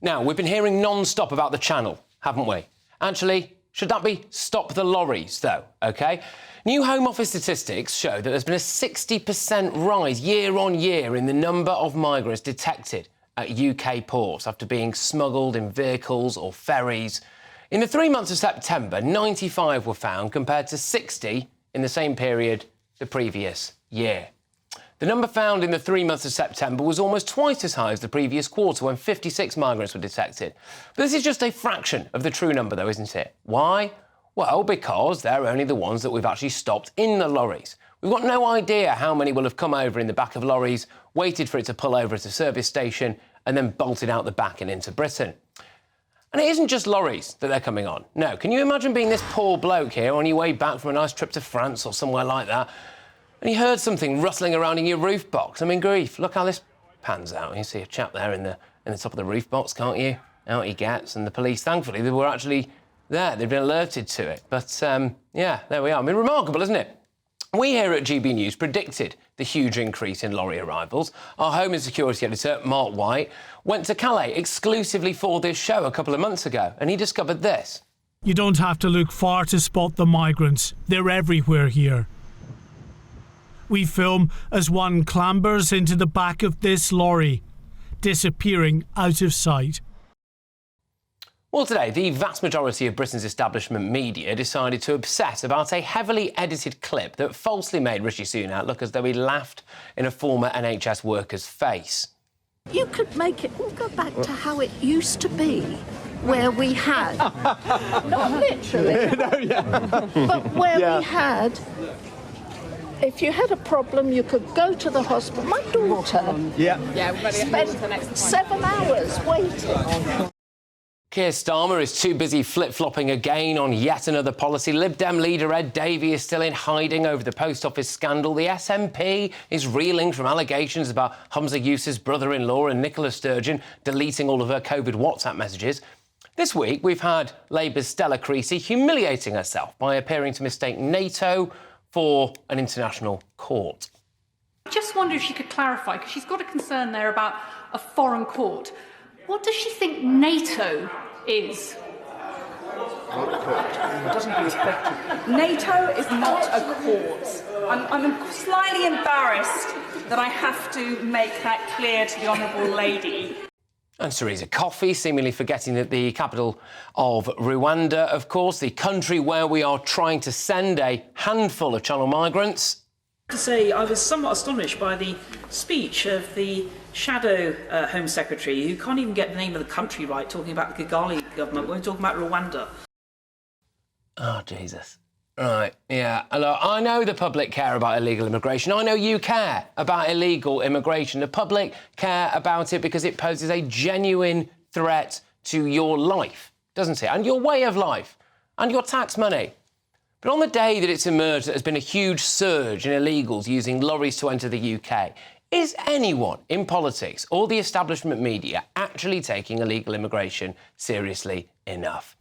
Now, we've been hearing non-stop about the Channel, haven't we? Actually, should that be stop the lorries, though, OK? New Home Office statistics show that there's been a 60% rise year on year in the number of migrants detected at UK ports after being smuggled in vehicles or ferries. In the 3 months of September, 95 were found compared to 60 in the same period the previous year. The number found in the 3 months of September was almost twice as high as the previous quarter, when 56 migrants were detected. But this is just a fraction of the true number, though, isn't it? Why? Well, because they're only the ones that we've actually stopped in the lorries. We've got no idea how many will have come over in the back of lorries, waited for it to pull over at a service station, and then bolted out the back and into Britain. And it isn't just lorries that they're coming on. No, can you imagine being this poor bloke here on your way back from a nice trip to France or somewhere like that, and you heard something rustling around in your roof box? I mean, grief, look how this pans out. You see a chap there in the top of the roof box, can't you? Out he gets, and the police, thankfully, they were actually there. They've been alerted to it. But, yeah, there we are. I mean, remarkable, isn't it? We here at GB News predicted the huge increase in lorry arrivals. Our Home and Security editor, Mark White, went to Calais exclusively for this show a couple of months ago, and he discovered this. You don't have to look far to spot the migrants. They're everywhere here. We film as one clambers into the back of this lorry, disappearing out of sight. Well, today, the vast majority of Britain's establishment media decided to obsess about a heavily edited clip that falsely made Rishi Sunak look as though he laughed in a former NHS worker's face. You could make it all go back to how it used to be, where we had, not literally, but where we had, if you had a problem, you could go to the hospital. My daughter spent 7 hours waiting. Keir Starmer is too busy flip-flopping again on yet another policy. Lib Dem leader Ed Davey is still in hiding over the post office scandal. The SNP is reeling from allegations about Humza Yousaf's brother-in-law and Nicola Sturgeon deleting all of her COVID WhatsApp messages. This week, we've had Labour's Stella Creasy humiliating herself by appearing to mistake NATO for an international court. I just wonder if she could clarify, because she's got a concern there about a foreign court. What does she think NATO is? NATO is not a court. I'm slightly embarrassed that I have to make that clear to the Honourable Lady. And Theresa Coffey seemingly forgetting that the capital of Rwanda, of course, the country where we are trying to send a handful of Channel migrants. To say I was somewhat astonished by the speech of the shadow Home Secretary, who can't even get the name of the country right, talking about the Kigali government when we're talking about Rwanda. Oh, Jesus. Right, yeah. Look, I know the public care about illegal immigration. I know you care about illegal immigration. The public care about it because it poses a genuine threat to your life, doesn't it? And your way of life, and your tax money. But on the day that it's emerged that there's been a huge surge in illegals using lorries to enter the UK, is anyone in politics or the establishment media actually taking illegal immigration seriously enough?